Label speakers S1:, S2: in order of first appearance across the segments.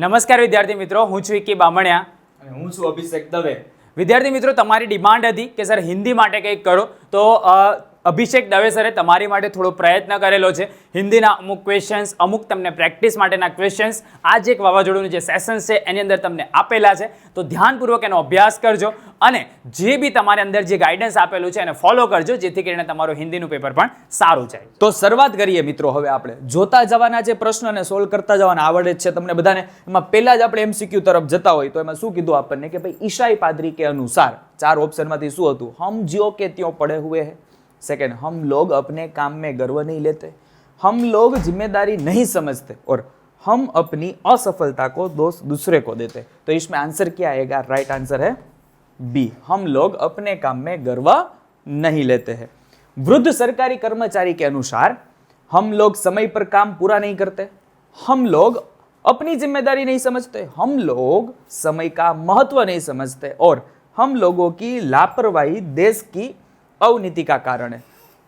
S1: નમસ્કાર વિદ્યાર્થી મિત્રો, હું છું વિકી બામણિયા
S2: અને હું છું અભિષેક દવે.
S1: વિદ્યાર્થી મિત્રો, તમારી ડિમાન્ડ હતી કે સર હિન્દી માટે કંઈક કરો, તો અભિષેક દવે સરે તમારી માટે થોડો પ્રયત્ન કરેલો છે. હિન્દીના અમુક ક્વેશ્ચન્સ, અમુક તમને પ્રેક્ટિસ માટેના ક્વેશ્ચન્સ આ જે એક વાવાઝોડુંનું જે સેશન્સ છે એની અંદર તમને આપેલા છે, તો ધ્યાનપૂર્વક એનો અભ્યાસ કરજો અને જે બી તમારી અંદર જે ગાઈડન્સ આપેલું છે એને ફોલો કરજો, જેથી કરીને તમારું હિન્દીનું પેપર પણ સારું જાય.
S2: તો શરૂઆત કરીએ મિત્રો. હવે આપણે જોતા જવાના જે પ્રશ્નને સોલ્વ કરતા જવાના આવડે જ છે તમને બધાને. એમાં પહેલા જ આપણે MCQ તરફ જતા હોય તો એમાં શું કીધું આપણને કે ભાઈ ઈસાઈ પાદરી કે અનુસાર 4 ઓપ્શનમાંથી શું હતું? હમ જ્યો કે ત્यों પડે હુए હૈ. सेकेंड, हम लोग अपने काम में गर्व नहीं लेते, हम लोग जिम्मेदारी नहीं समझते और हम अपनी असफलता को दोष दूसरे को देते. तो इसमें आंसर क्या आएगा? राइट आंसर है बी, हम लोग अपने काम में गर्व नहीं लेते हैं. वृद्ध सरकारी कर्मचारी के अनुसार हम लोग समय पर काम पूरा नहीं करते, हम लोग अपनी जिम्मेदारी नहीं समझते, हम लोग समय का महत्व नहीं समझते और हम लोगों की लापरवाही देश की અવનીતિ કા કારણે.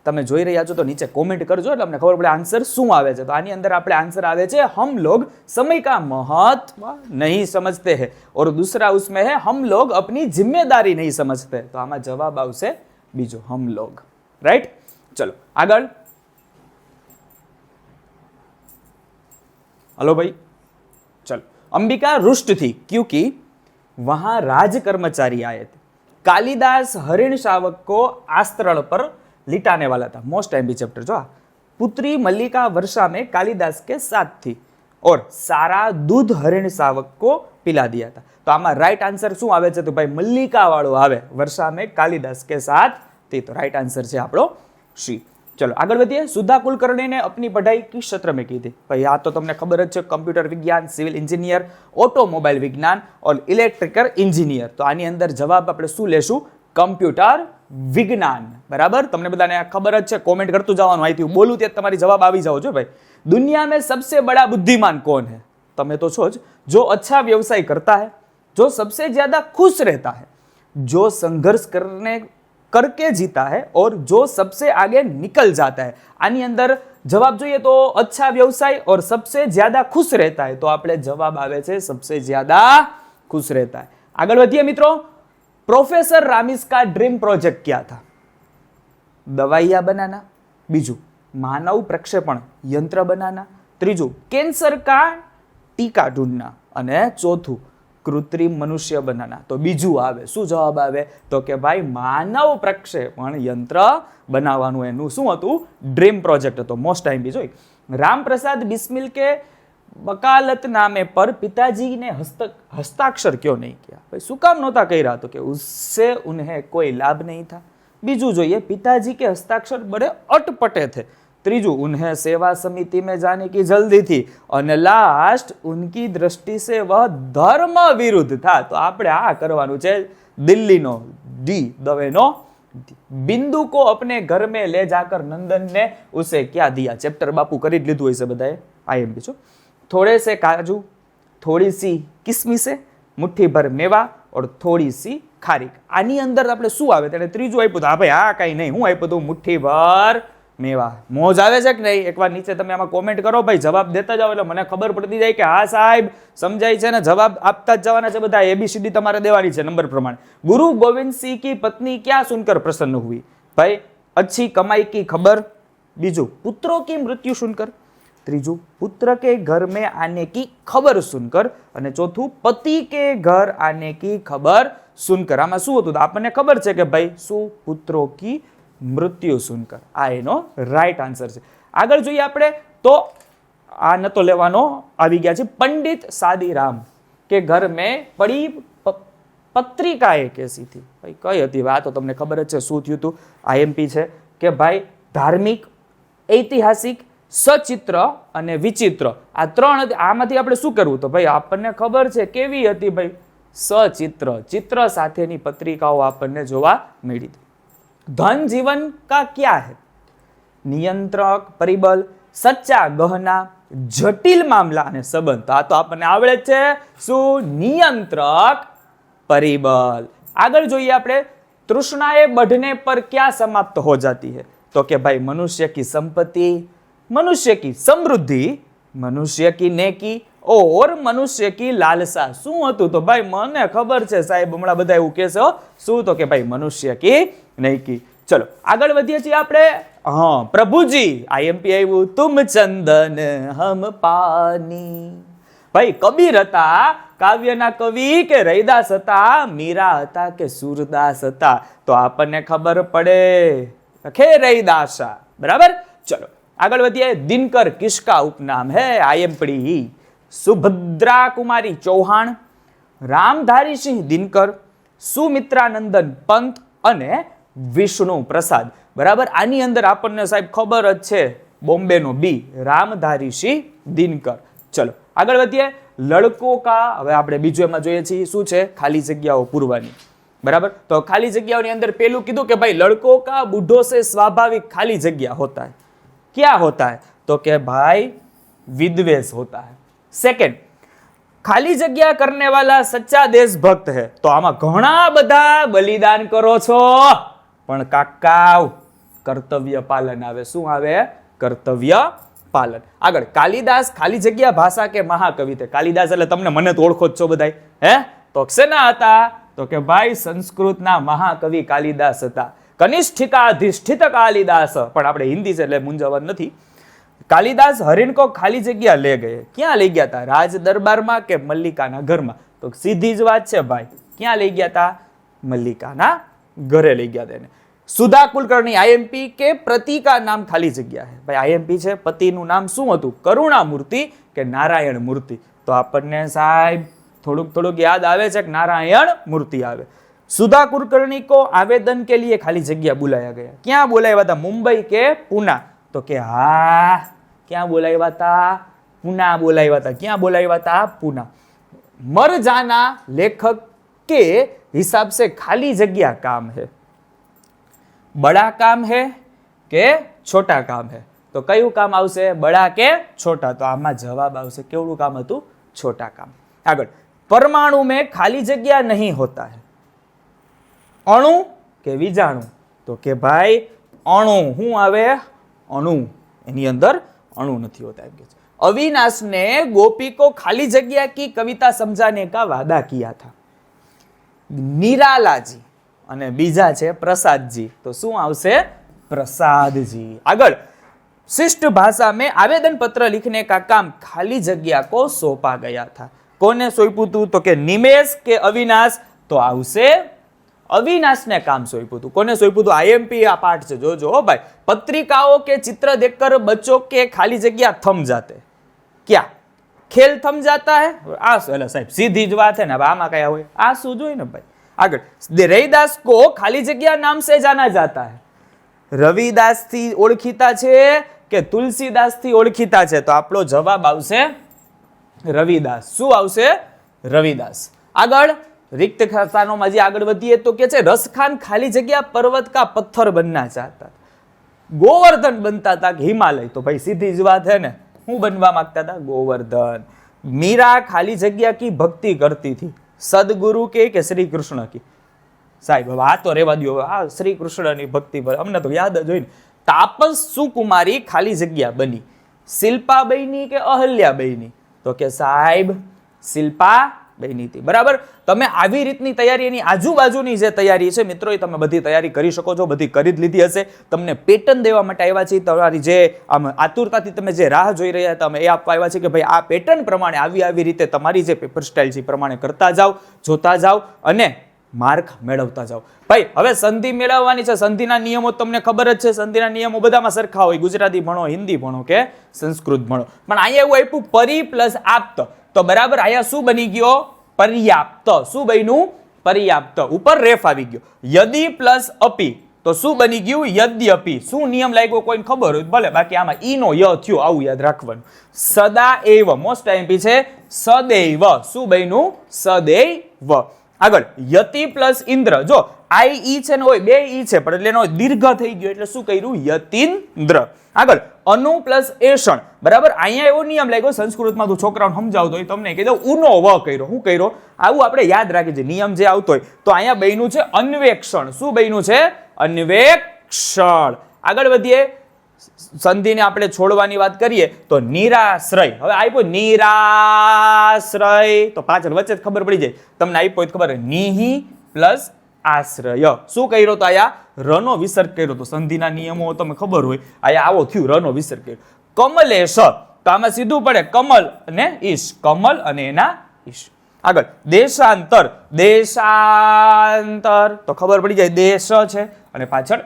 S2: તમે જોઈ રહ્યા છો તો નીચે કોમેન્ટ કરજો એટલે અમને ખબર પડે આન્સર શું આવે છે. તો આની અંદર આપણે આન્સર આવે છે हम लोग समय का महत्व नहीं समझते हैं और दूसरा उसमें है हम लोग अपनी जिम्मेदारी नहीं समझते. तो આમાં જવાબ આવશે બીજો, हम लोग. राइट, चलो આગળ. हेलो भाई, चलो. अंबिका रुष्ट थी क्योंकि वहां राज कर्मचारी आए थे. कालिदास हरिण शावक को आस्त्रण पर लिटाने वाला था. मोस्ट टाइम भी चैप्टर जो. पुत्री मल्लिका वर्षा में कालिदास के साथ थी और सारा दूध हरिण शावक को पिला दिया था. तो आमा राइट आंसर શું આવે છે? તો ભાઈ મલ્લિકા વાળો આવે, વર્ષા में कालिदास के साथ थी. तो राइट आंसर છે આપણો સી. चलो આગળ વધીએ. सुधा कुलकर्णी ने अपनी पढ़ाई किस क्षेत्र में की थी? भाई આ તો તમને ખબર જ છે, કમ્પ્યુટર વિજ્ઞાન, સિવિલ એન્જિનિયર, ઓટોમોબાઈલ વિજ્ઞાન और ઇલેક્ટ્રિકલ એન્જિનિયર. તો આની અંદર જવાબ આપણે શું લેશું? કમ્પ્યુટર વિજ્ઞાન. બરાબર, તમને બધાને ખબર જ છે, કોમેન્ટ કરતું જવાનું. અહીંથી બોલું ત્યાં તમારી જવાબ આવી જાવ છો ભાઈ. दुनिया में सबसे बड़ा बुद्धिमान कौन है? તમે તો છો જ. जो अच्छा व्यवसाय करता है, जो सबसे ज्यादा खुश रहता है, जो संघर्ष करके जीता है और जो सबसे आगे निकल जाता है. આની અંદર જવાબ જોઈએ તો अच्छा व्यवसाय और सबसे ज्यादा खुश रहता है. तो આપણે જવાબ આવે છે सबसे ज्यादा खुश रहता है. આગળ વધીએ મિત્રો. प्रोफेसर रामिस का ड्रीम प्रोजेक्ट क्या था? दवाइयां बनाना. बीजू, मानव प्रक्षेपण यंत्र बनाना. त्रीजू, कैंसर का टीका ढूंढना. અને ચોથું, કૃત્રિમ મનુષ્ય બનાના. તો બીજું આવે. શું જવાબ આવે? તો કે ભાઈ માનવ પ્રક્ષેપણ યંત્ર બનાવવાનું એનું શું હતું? ડ્રીમ પ્રોજેક્ટ હતો. મોસ્ટ ટાઈમ બી જોઈ. रामप्रसाद बिस्मिल के वकालतनामे पर पिताजी ने हस्ताक्षर क्यों नहीं किया? भाई શું કામ નહોતા કર્યા? તો કે उससे उन्हें कोई लाभ नहीं था. બીજું જોઈએ, पिताजी के हस्ताक्षर बड़े अटपटे थे. ત્રીજું, उन्हें सेवा समिति में जाने की जल्दी थी. और लास्ट, उनकी दृष्टि से वह धर्म विरुद्ध था. तो આપણે આ કરવાનું છે દિલ્હીનો ડી, દવેનો ડી. बिंदु को अपने घर में ले जाकर नंदन ने उसे क्या दिया? चैप्टर बापू કરી જ લીધું હશે બધાએ. IMP છો. थोड़े से काजू, थोड़ी सी किसमिसे, मुट्ठी भर मेवा और थोड़ी सी खारीक. આની અંદર આપણે શું આવે? તેને ત્રીજું આપ્યું તો ભાઈ આ કઈ નહીં. હું આપ્યું તો મુઠ્ઠી ભર મેવા. મોજ આવે છે કે નહીં? એકવાર નીચે તમે આમાં કોમેન્ટ કરો ભાઈ, જવાબ દેતા જાઓ એટલે મને ખબર પડતી જાય કે હા સાહેબ સમજાય છે ને. જવાબ આપતા જ જવાના છે બધા. ABCD તમારે દેવાની છે નંબર પ્રમાણે. गुरु गोविंद सिंह की पत्नी क्या सुनकर प्रसन्न हुई? भाई अच्छी कमाई की खबर. बीजू, पुत्रों की मृत्यु सुनकर. ત્રીજું, પુત્ર के घर में आने की खबर सुनकर. અને ચોથું, पति के घर आने की खबर सुनकर. આમાં શું હતું? આપણને ખબર છે કે ભાઈ શું? પુત્રો की મૃત્યુ સુનકર. આ એનો રાઈટ આન્સર છે. આગળ જોઈએ આપણે તો આ નતો લેવાનો, આવી ગયા છે. પંડિત સાદીરામ કે ઘર મેં પડી પત્રિકા એક એસી થી. ભાઈ કઈ હતી? આ તો તમને ખબર જ છે શું થયું હતું. IMP છે કે ભાઈ ધાર્મિક, ઐતિહાસિક, સચિત્ર અને વિચિત્ર. આ ત્રણ હતી. આમાંથી આપણે શું કરવું? તો ભાઈ આપણને ખબર છે કેવી હતી ભાઈ? સચિત્ર. ચિત્ર સાથેની પત્રિકાઓ આપણને જોવા મળી. धन जीवन का क्या है? नियंत्रक परिबल, सच्चा गहना, जटिल मामला અને સંબંધ. આ તો આપણને આવડે છે. શું? નિયંત્રક परिबल. આગળ જોઈએ આપણે. तृष्णाए बढ़ने पर क्या समाप्त हो जाती है? तो कि भाई मनुष्य की संपत्ति, मनुष्य की समृद्धि, મનુષ્ય કી નેકી ઓર મનુષ્ય કી લાલસા. શું હતું? તો ભાઈ મને ખબર છે સાહેબ, હમણાં બધા એવું કહેશે હો. શું? તો કે ભાઈ મનુષ્ય કી નેકી. ચલો આગળ વધીએ છીએ આપણે. હા, પ્રભુજી આઈએમપી આવ્યું. તુમ ચંદન હમ પાની. ભાઈ કબીર હતા, કાવ્યના કવિ કે રૈદાસ હતા, મીરા હતા કે સૂરદાસ હતા? તો આપણને ખબર પડે કે રૈદાસા. બરાબર. ચલો આગળ વધીએ. દિનકર કિસકા ઉપનામ है? आईएमपी सुभद्रा कुमारी चौहान, रामधारी सिंह दिनकर, सुमित्रानंदन पंत અને વિષ્ણુ પ્રસાદ. બરાબર. આની અંદર આપણને સાહેબ ખબર જ છે બોમ્બેનો બી, રામધારી સિંહ દિનકર. ચલો આગળ વધીએ. લડકો કા, હવે આપણે બીજું એમાં જોઈએ છીએ શું છે? ખાલી જગ્યાઓ પૂરવાની. બરાબર. તો ખાલી જગ્યાઓની અંદર પેલું કીધું કે ભાઈ લડકો કા બूढ़ों से स्वाभाविक खाली जगह होता है. क्या होता है? तो કે भाई विद्वेष होता है. सेकंड, खाली जगह करने वाला सच्चा देशभक्त है. તો આમાં ઘણા બધા બલિદાન કરો છો, પણ કાકા કર્તવ્ય પાલન આવે. શું આવે? કર્તવ્ય પાલન. આગળ કાલિદાસ ખાલી જગ્યા ભાષા કે મહાકવિ थे? કાલિદાસ એટલે તમને મને તો ઓળખો જ છો બધાય. હે? તો શેના હતા? તો કે ભાઈ સંસ્કૃતના મહાકવિ કાલિદાસ હતા. કનિષ્ઠિકાધિષ્ઠિત કાલિદાસ. પણ આપણે હિન્દી છે એટલે મૂંઝવણ નથી. કાલિદાસ હરિણ કો ખાલી જગ્યા લે ગયે. ક્યાં લઈ ગયા હતા? રાજ દરબારમાં કે મલ્લિકાના ઘરમાં? તો સીધી જ વાત છે ભાઈ. ક્યાં લઈ ગયા હતા? મલ્લિકાના ઘરે લઈ ગયા હતા. સુધા કુલકર્ણી આઈએમપી કે પ્રતિકા નામ ખાલી જગ્યા है? ભાઈ આઈએમપી છે. પતિનું નામ શું હતું? કરુણા મૂર્તિ કે નારાયણ મૂર્તિ? તો આપણને સાહેબ થોડુંક યાદ આવે છે કે નારાયણ મૂર્તિ આવે. સુધા કુલકર્ણી को आवेदन के लिए खाली जगह बुलाया गया. ક્યાં બોલાવ્યા હતા? મુંબઈ કે પુના? તો કે હા, ક્યાં બોલાવ્યા હતા? પુના બોલાવ્યા હતા. ક્યાં બોલાવ્યા હતા? પુના. मर जाना लेखक के हिसाब से खाली जगह काम है. बड़ा काम है કે छोटा काम है? તો કયું કામ આવશે? બડા કે છોટા? તો આમાં જવાબ આવશે કેવડું કામ હતું? છોટા કામ. આગળ. परमाणु में खाली जगह नहीं होता है. अणु के बीजाणु? तो के भाई अणु. શું આવે? अणु. એની અંદર अणु નથી હોતા. अविनाश ने गोपी को खाली जगह की कविता समझाने का वादा किया था. निरालाजी અને બીજા છે પ્રસાદજી. તો શું આવશે? प्रसादजी. આગળ. शिष्ट भाषा में आवेदन पत्र लिखने का काम खाली जगह को सौंपा गया था. કોને સોંપ્યું હતું? તો કે નિમેશ કે અવિનાશ? તો આવશે અવિનાશને કામ સોંપ્યું હતું. કોને સોંપ્યું હતું? આઈએમપી આ પાઠ છે, જોજો હો ભાઈ. પત્રિકાઓ કે चित्र देखकर बच्चों के खाली जगह थम जाते. क्या खेल थम जाता है? આ એટલે સાહેબ સીધી જ વાત છે ને. હવે આમાં કયા હોય? આ શું જોઈ ને ભાઈ. આગળ. રવિદાસ को खाली जगह नाम से जाना जाता है. રવિદાસ થી ઓળખીતા છે કે તુલસીદાસ થી ઓળખીતા છે? તો આપણો જવાબ આવશે રવિદાસ. શું આવશે? રવિદાસ. આગળ. रिक्त स्थानों जी આગળ વધીએ તો કે છે રસખાન ખાલી જગ્યા पर्वत का पत्थर बनना चाहता. गोवर्धन बनता था कि हिमालय? तो भाई सीधी જ વાત है ने. હું બનવા માંગતા હતા? ગોવર્ધન. मीरा खाली जगह की भक्ति करती थी. सदगुरु के श्री कृष्ण की? સાહેબ હવે આ તો રેવા દો. આ શ્રી કૃષ્ણની ભક્તિ પર અમને તો યાદ જ હોય ને. તાપસ સુકુમારી ખાલી જગ્યા બની. શિલ્પાબાઈની કે અહલ્યાબાઈની? તો કે સાહેબ શિલ્પાબાઈની હતી. બરાબર. તમે આવી રીતની તૈયારી, એની આજુબાજુની જે તૈયારી છે મિત્રો, એ તમે બધી તૈયારી કરી શકો છો. બધી કરી જ લીધી હશે. તમને પેટર્ન દેવા માટે આવ્યા છે. તમારી જે આમ આતુરતાથી તમે જે રાહ જોઈ રહ્યા હતા, અમે એ આપવા આવ્યા છે કે ભાઈ આ પેટર્ન પ્રમાણે આવી રીતે તમારી જે પેપર સ્ટાઇલ છે એ પ્રમાણે કરતા જાઓ, જોતા જાઓ અને માર્ક મેળવતા જાઓ. ભાઈ હવે સંધિ મેળવવાની છે. સંધિના નિયમો તમને ખબર જ છે. સંધિના નિયમો બધામાં સરખા હોય. ગુજરાતી ભણો, હિન્દી ભણો કે સંસ્કૃત ભણો. પણ અહીંયા એવું આપ્યું પરી પ્લસ આપ્ત. તો બરાબર અહીંયા શું બની ગયો? પર્યાપ્ત. શું બન્યું? પર્યાપ્ત. ઉપર રેફ આવી ગયો. યદિ પ્લસ અપી. તો શું બની ગયું? યદ્યપી. શું નિયમ લાગ્યો કોઈને ખબર હોય ભલે, બાકી આમાં ઈ નો ય થયો. આવું યાદ રાખવાનું. સદા એવ. મોસ્ટ આઈએમપી છે. સદૈવ. શું બન્યું? સદૈવ. આગળ. યતિ પ્લસ ઇન્દ્ર. જો આઈ ઈ છે ને હોય, બે ઈ છે પણ એટલે એનો દીર્ઘ થઈ ગયો એટલે શું કર્યું? યતિન્દ્ર. આગળ. અનુ પ્લસ એષણ. બરાબર. અહીંયા એવો નિયમ લાગ્યો સંસ્કૃતમાં, તો છોકરાઓને સમજાવતો હોય તમને કહી દઉં, ઉનો વ કર્યો. શું કર્યો? આવું આપણે યાદ રાખીએ છીએ નિયમ જે આવતો હોય. તો અહીંયા બન્યું છે અન્વેક્ષણ. શું બન્યું છે? અન્વેક્ષણ. આગળ વધીએ. સંધિને આપણે છોડવાની વાત કરીએ તો નિરાશ્રય. હવે આપ્યો નિરાશ્રય તો પાછળ વચ્ચે જ ખબર પડી જાય. તમને આપ્યો હોય તો ખબર નિહિ પ્લસ આશ્રય. શું કર્યો તો આયા રનો વિસર્ગ કર્યો તો. સંધિના નિયમો તમને ખબર હોય. આયા આવો થયું રનો વિસર્ગ કર્યો. કમલેશ તો આમાં સીધું પડે કમલ અને ઈશ. કમલ અને એના ઈશ. આગળ દેશાંતર. દેશાંતર તો ખબર પડી જાય દેશ છે અને પાછળ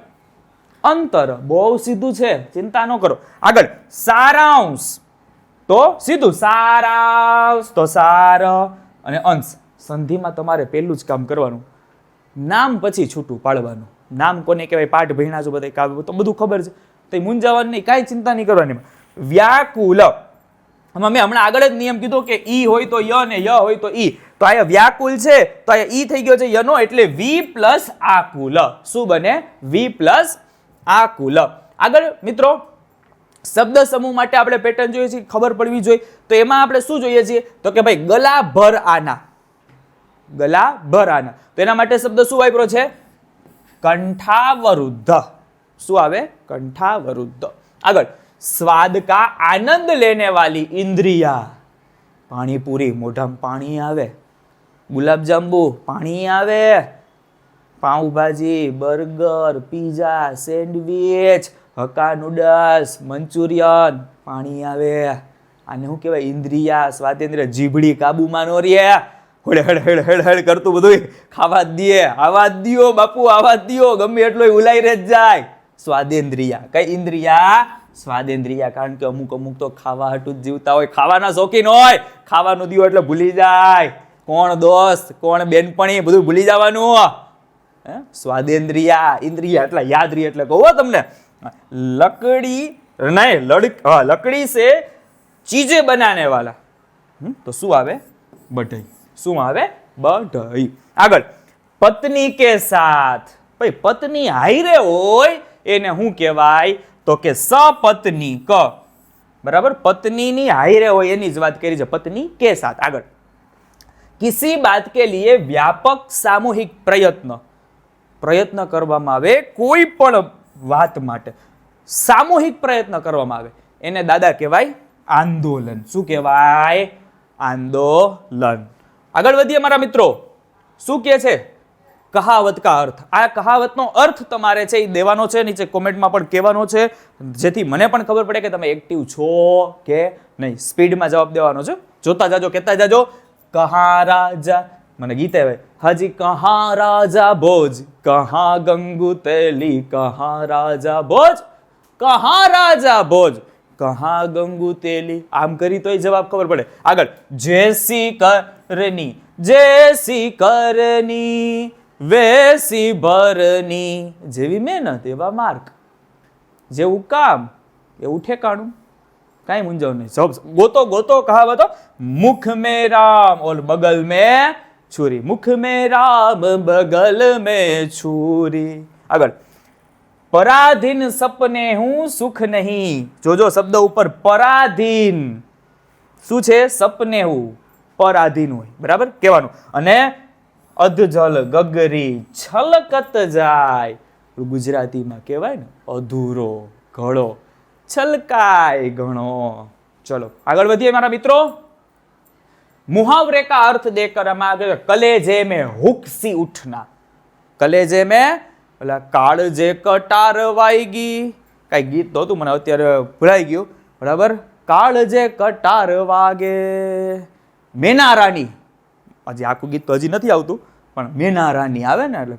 S2: અંતર. બહુ સીધું છે, ચિંતા ન કરો. આગળ સારાંશ તો સીધું સારાંશ તો સાર અને અંશ. સંધિમાં તમારે પહેલું જ કામ કરવાનું, નામ પછી છૂટું પાડવાનું. નામ કોને કહેવાય પાઠ ભણ્યા છો બધા કાવ્ય તો બધું ખબર છે, તો મૂંઝાવાનું નહીં, કાંઈ ચિંતા નહીં કરવાની. વ્યાકુલ આમાં મેં હમણાં આગળ જ નિયમ કીધો કે ઈ હોય તો ય ને ય હોય તો ઈ. તો અહીંયા વ્યાકુલ છે તો અહીંયા ઈ થઈ ગયો છે યનો, એટલે વી પ્લસ આકુલ. શું બને? વી પ્લસ આકુલ. આગળ મિત્રો શબ્દ સમૂહ માટે આપણે પેટર્ન જોઈએ છીએ, ખબર પડવી જોઈએ. તો એમાં આપણે શું જોઈએ છીએ તો કે ભાઈ ગલા ભર આના. ગલા ભર આના તો એના માટે શબ્દ શું વાપરો છે? કંઠાવરુદ્ધ. શું આવે? કંઠાવરુદ્ધ. આગળ સ્વાદ કા આનંદ લેને વાલી ઇન્દ્રિયા. પાણીપુરી મોઢામાં પાણી આવે, ગુલાબજાંબુ પાણી આવે, pav bhaji, burger, pizza, sandwich, hakka noodles, Manchurian પાણી આવે. આને શું કહેવાય? ઇન્દ્રિયા, સ્વાદેન્દ્રિય. જીભડી કાબુમાં નો રે, હળ હળ હળ હળ હળ કરતું બધું ખાવા જ દે. આવા જ દિયો બાપુ, આવા જ દિયો, ગમે એટલો ઉલાઈ રે જ જાય. સ્વાદેન્દ્રિયા. કઈ ઇન્દ્રિયા? સ્વાદેન્દ્રિયા. કારણ કે અમુક અમુક તો ખાવા હાટું જ જીવતા હોય, ખાવાના શોખીન હોય. ખાવાનું દિયો એટલે ભૂલી જાય, કોણ દોસ્ત કોણ બેનપણી બધું ભૂલી જવાનું. સ્વાદેન્દ્રિયા. ઇન્દ્રિયા એટલે યાદ રહી એટલે કહું તમને. લકડી નહીં લકડી સે ચીજે બનાને વાલા. તો શું આવે? બઢઈ. શું આવે? બઢઈ. આગળ પત્ની કે સાથ. ભાઈ પત્ની હાઈરે હોય એને શું કહેવાય તો કે સપત્ની ક. બરાબર, પત્નીની હાઈરે હોય એની જ વાત કરી છે, પત્ની કે સાથ. આગળ કિસી બાત કે લીએ વ્યાપક સામૂહિક પ્રયત્ન. પ્રયત્ન કરવામાં આવે કોઈ પણ વાત માટે, સામૂહિક પ્રયત્ન કરવામાં આવે એને દાદા કહેવાય આંદોલન. શું કહેવાય? આંદોલન. આગળ વધીએ મારા મિત્રો. શું કહે છે? કહાવત કા અર્થ. આ કહાવતનો અર્થ તમારે છે એ દેવાનો છે, નીચે કોમેન્ટમાં પણ કહેવાનો છે, જેથી મને પણ ખબર પડે કે તમે એક્ટિવ છો કે નહીં. સ્પીડમાં જવાબ દેવાનો છે. જોતા જાજો, કહેતા જાજો. કહા રાજા, મને ગીત આવે હાજી. કહા રાજા ભોજ, કહા ગંગુ તેલી, કહા રાજા ભોજ, કહા રાજા ભોજ, કહા ગંગુ તેલી. આમ કરી તોય જવાબ ખબર પડે. આગળ જેસી કરની, જેસી કરની, વેસી ભરની. જેવી મહેનત એવા માર્ક, જેવું કામ એવું ઠેકાણું. કાંઈ મૂંઝાવ નહીં. જવાબ ગોતો ગોતો કહાવતો. મુખ में राम और बगल में छुरी. मुख में राम बगल में छुरी. આગળ પરાધીન સપને હું સુખ નહીં. જોજો શબ્દ ઉપર પરાધીન. શું છે? સપને હું પરાધીન હોય. બરાબર કહેવાનું. અને અધજલ ગગરી છલકત જાય. ગુજરાતીમાં કહેવાય ને અધૂરો ઘડો છલકાય ઘણો. ચલો આગળ વધીએ મારા મિત્રો. मुहावरे का अर्थ देकर हम आगे कलेजे में हुक्सी उठना. कलेजे में એટલે કાળજે કટાર વાઈગી. કઈ ગીત તો હતું મને અત્યારે ભૂલાઈ ગયું. બરાબર, કાળજે કટાર વાગે. મેના રાની. હજી આખું ગીત તો હજી નથી આવતું, પણ મેના રાની આવે ને એટલે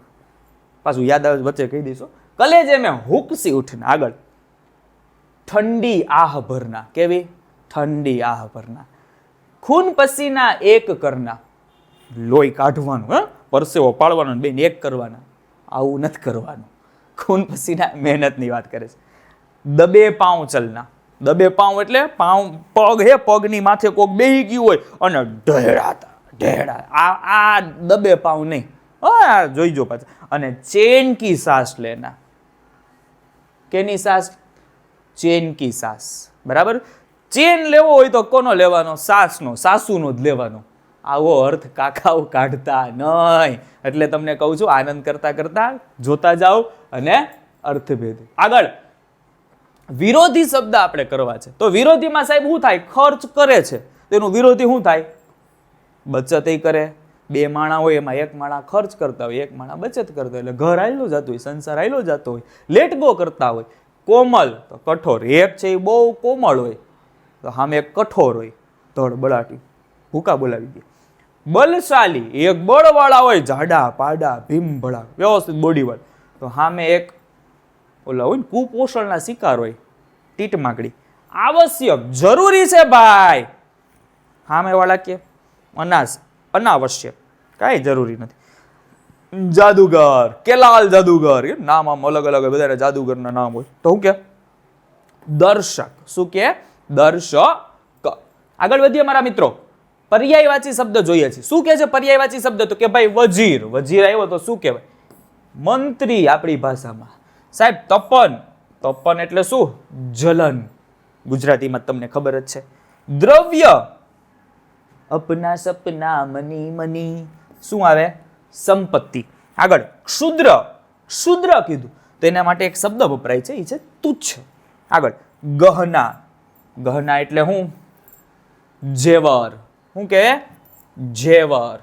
S2: પાછું યાદ આવે વચ્ચે કહી દઈશું. કલેજે મેં હુકસી ઉઠના. આગળ ઠંડી આહ ભરના. કેવી? ઠંડી આહ ભરના. ખૂન પસીના એક કરના. લોહી કાઢવાનું, પરસેવો પાડવાનો, બેન એક કરવાના. આવું નથી કરવાનું. ખૂન પસીના મહેનતની વાત કરે છે. દબે પાઉં ચલના. દબે પાઉં એટલે પાઉં પગ હે, પગની માથે કોક બેહી ગયું હોય અને ઢેડાતા ઢેડા. આ દબે પાઉં નહીં. હા જોઈજો પાછા. અને ચેન કી સાસ લેના. કેની સાસ? ચેન કી સાસ. બરાબર, ચેન લેવો હોય તો કોનો લેવાનો? સાસનો, સાસુનો જ લેવાનો. આવો અર્થ કાકાઓ કાઢતા નહીં. એટલે તમને કહું છું આનંદ કરતા કરતા જોતા જાઓ અને અર્થભેદ. આગળ વિરોધી શબ્દ આપણે કરવા છે તો વિરોધીમાં સાહેબ શું થાય? ખર્ચ કરે છે. તેનું વિરોધી શું થાય? બચત કરે. બે માણા હોય એમાં એક માણા ખર્ચ કરતા હોય, એક માણા બચત કરતા હોય, એટલે ઘર હાલ્યો જતું હોય, સંસાર હાલ્યો જતો હોય, લેટ ગો કરતા હોય. કોમલ તો કઠોર. એક છે એ બહુ કોમળ હોય તો સામે એક કઠોર હોય, ધડ બળાટી, ભૂકા બોલાવી દે. બલશાલી એક બળવાળા હોય, જાડા પાડા ભીમ ભળા વ્યવસ્થિત બોડીવાળા, તો સામે એક ઓલા હોય ને કુપોષણના શિકાર હોય, ટીટ માકડી. આવશ્યક જરૂરી છે ભાઈ, સામે વાળા કે અનાવશ્યક, કાંઈ જરૂરી નથી. જાદુગર, કેલાલ જાદુગર, નામ આમ અલગ અલગ હોય, બધા જાદુગરના નામ હોય. તો શું કે? દર્શક. શું કે? દર્શક. આગળ વધીએ મારા મિત્રો, પર્યાયવાચી શબ્દ જોઈએ છે. શું કે છે પર્યાયવાચી શબ્દ? તો કે ભાઈ વજીર. વજીર આવ્યો તો શું કહેવાય? મંત્રી આપણી ભાષામાં. સાહેબ તપન. તપન એટલે શું? જલન. ગુજરાતીમાં તમને ખબર જ છે. દ્રવ્ય. અપના સપના મની મની. શું આવે? સંપત્તિ. આગળ ક્ષુદ્ર. ક્ષુદ્ર કીધું તો એના માટે એક શબ્દ વપરાય છે, એ છે તુચ્છ. આગળ ગહના. ગહના એટલે શું? જેવર. શું કે? જેવર.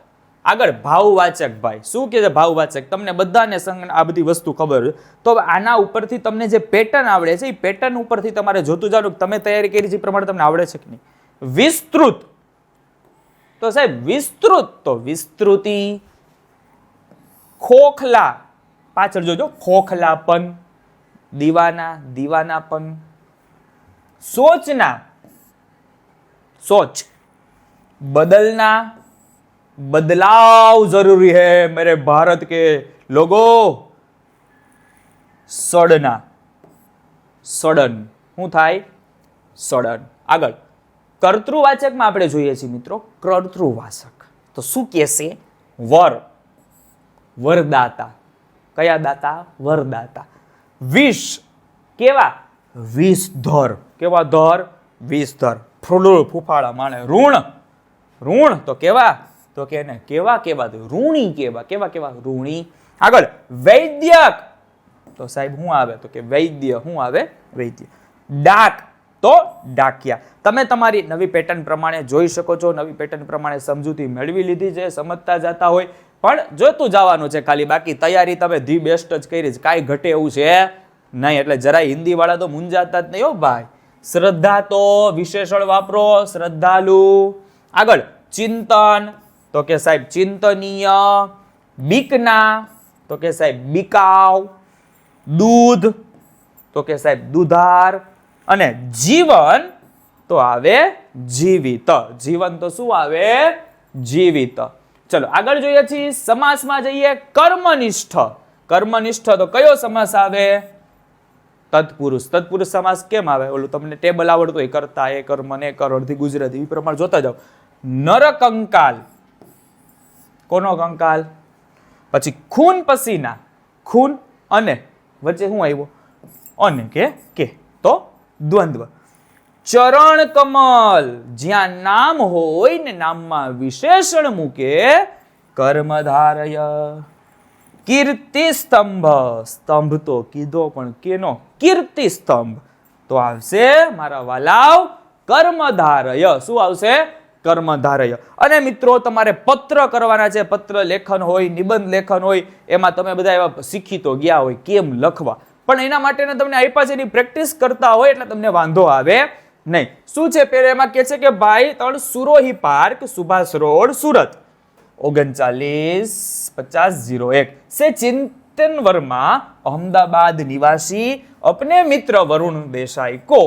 S2: આગળ ભાવવાચક. ભાઈ શું કે છે ભાવવાચક? તમને બધાને આ બધી વસ્તુ ખબર છે તો આના ઉપરથી તમને જે પેટર્ન આવડે છે એ પેટર્ન ઉપરથી તમારે જોતું જવાનું તમે તૈયારી કરી છે એ પ્રમાણે તમને આવડે છે કે નહીં. વિસ્તૃત. તો સાહેબ વિસ્તૃત તો વિસ્તૃતિ. ખોખલા. પાછળ જોજો, ખોખલાપન. દીવાના. દીવાનાપન. સોચના. सोच. बदलना. बदलाव जरूरी है मेरे भारत के लोगों. सड़ना. सड़न. શું થાય? સડન. આગળ કર્તૃવાચકમાં આપણે જોઈએ છીએ મિત્રો કર્તૃવાચક. તો શું કહેશે? વર. વરદાતા. કયા દાતા? વરદાતા. વિષ. કેવા? વિષધર. કેવા ધર? વિષધર. ફૂલું ફૂફાળા માણે. ઋણ. ઋણ તો કેવા? તો કે ને કેવા કેવા ઋણી. કેવા કેવા કેવા ઋણી. આગળ વૈદ્યક. તો સાહેબ શું આવે? તો કે વૈદ્ય. શું આવે? વૈદ્ય. ડાક. તો ડાકિયા. તમે તમારી નવી પેટર્ન પ્રમાણે જોઈ શકો છો, નવી પેટર્ન પ્રમાણે સમજૂતી મેળવી લીધી છે, સમજતા જતા હોય પણ જોતું જવાનું છે ખાલી. બાકી તૈયારી તમે ધી બેસ્ટ જ કરી છે, કાંઈ ઘટે એવું છે નહીં. એટલે જરાય હિન્દી વાળા તો મૂંઝાતા જ નહીં હો ભાઈ. શ્રદ્ધા તો વિશેષણ વાપરો, શ્રદ્ધાલુ. આગળ ચિંતન. તો કે સાહેબ ચિંતનીય. બીકના. તો કે સાહેબ બીકાવ. દૂધ. તો કે સાહેબ દુધાર. અને જીવન તો આવે જીવિત. જીવન તો શું આવે? જીવિત. ચલો આગળ જોઈએ છીએ સમાસમાં જઈએ. કર્મનિષ્ઠ. કર્મનિષ્ઠ તો કયો સમાસ આવે? તત્પુરુષ. તત્પુરુષ સમાસ કેમ આવે? ઓલું તમને ટેબલ આવડતું હોય, કરતા એ કર્મ ને કર અડધી ગુજરાતી એ પ્રમાણે જોતા જાઓ. નરકંકાલ. કોનો કંકાલ? પછી ખૂન પસીના. ખૂન અને વચ્ચે શું આવ્યો? અને કે તો દ્વંદ્વ. ચરણ કમલ. જ્યાં નામ હોય ને નામમાં વિશેષણ મૂકે. કર્મધારય. કીર્તિ સ્તંભ. સ્તંભ તો કીધો પણ કેનો? કીર્તિ સ્તંભ. તો આવશે મારા વાલાવ કર્મધારય. શું આવશે? કર્મધારય. અને મિત્રો તમારે પત્ર કરવાના છે. પત્ર લેખન હોય, નિબંધ લેખન હોય, એમાં તમે બધા એવા શીખી તો ગયા હોય કેમ લખવા, પણ એના માટેના તમને આપ્યા છે એની પ્રેક્ટિસ કરતા હોય એટલે તમને વાંધો આવે નહીં. શું છે પેલા એમાં કે છે કે ભાઈ 3 સુરોહી પાર્ક, સુભાષ રોડ, સુરત 395001 से चिंतन वर्मा अहमदाबाद निवासी अपने मित्र वरुण देसाई को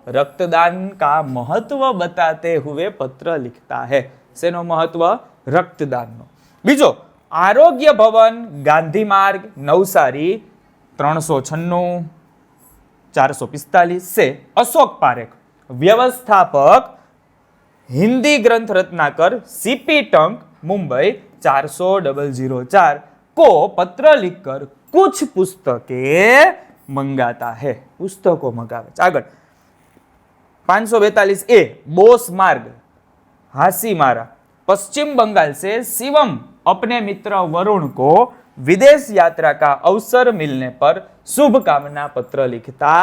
S2: रक्तदान का महत्व बताते हुए पत्र लिखता है. सेनो महत्व? रक्तदानનો. બીજો आरोग्य भवन गांधी मार्ग नवसारी 396 445 से अशोक पारेख व्यवस्थापक हिंदी ग्रंथ रत्नाकर सीपी टंक मुंबई 40004 को पत्र लिखकर कुछ पुस्तकें मंगाता है. पुस्तकों मंगावे. આગળ 542 ए बोस मार्ग हासीमारा पश्चिम बंगाल से शिवम अपने मित्र वरुण को विदेश यात्रा का अवसर मिलने पर शुभकामना पत्र लिखता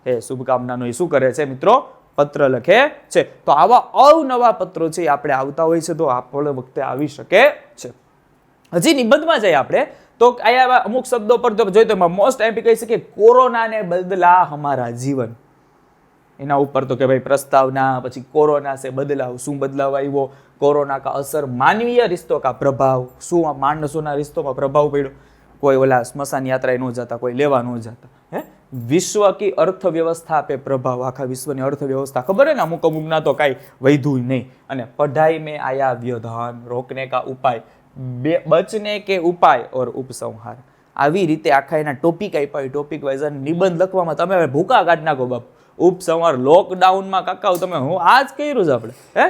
S2: એ શુભકામનાનો એ શું કરે છે મિત્રો? પત્ર લખે છે. તો આવા અવનવા પત્રો છે આપણે આવતા હોય છે, તો આપણે વખતે આવી શકે છે. હજી નિબંધમાં જઈએ આપણે તો અહીંયા અમુક શબ્દો પર તો જોઈએ તો એમાં મોસ્ટ એમ્પી કહી શકીએ કોરોનાને બદલા હમારા જીવન. એના ઉપર તો કે ભાઈ પ્રસ્તાવના, પછી કોરોના સે બદલાવ, શું બદલાવ આવ્યો, કોરોના કા અસર માનવીય રિશ્તો કા પ્રભાવ, શું આ માણસોના રિશ્તોમાં પ્રભાવ પડ્યો, કોઈ ઓલા સ્મશાન યાત્રાએ ન જતા, કોઈ લેવા ન જતા, હે વિશ્વ કી અર્થવ્યવસ્થા પે પ્રભાવ, આખા વિશ્વની અર્થવ્યવસ્થા ખબર હે ને અમુક અમુકના તો કાંઈ વૈધું નહીં. અને પઢાઈ મેં આયા વ્યવધાન, રોકને કા ઉપાય, બચને કે ઉપાય ઓર ઉપસંહાર. આવી રીતે આખા એના ટોપિક આપ્યા, ટોપિક વાઇઝ નિબંધ લખવામાં તમે હવે ભૂકા કાઢ નાખો બાપ. ઉપસંહાર લોકડાઉનમાં કાકા તમે હું આજ કર્યું છે આપણે, હે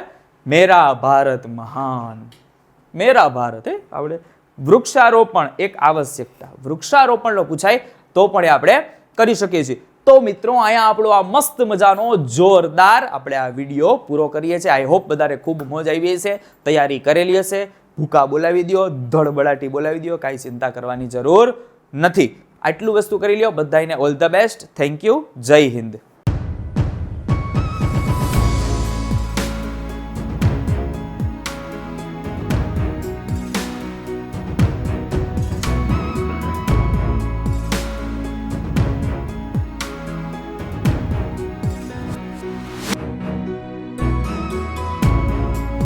S2: મેરા ભારત મહાન, મેરા ભારત. હે આપણે વૃક્ષારોપણ એક આવશ્યકતા, વૃક્ષારોપણનો પૂછાય તો પણ આપણે કરી શકીએ છીએ. તો મિત્રો અહીંયા આપણો આ મસ્ત મજાનો જોરદાર આપણે આ વિડીયો પૂરો કરીએ છીએ. આઈ હોપ બધાને ખૂબ મોજ આવી હશે, તૈયારી કરેલી હશે. ભૂકા બોલાવી દો, ધડબડાટી બોલાવી દો, કાંઈ ચિંતા કરવાની જરૂર નથી. આટલું વસ્તુ કરી લ્યો. બધાને all the best. Thank you. જય હિન્દ.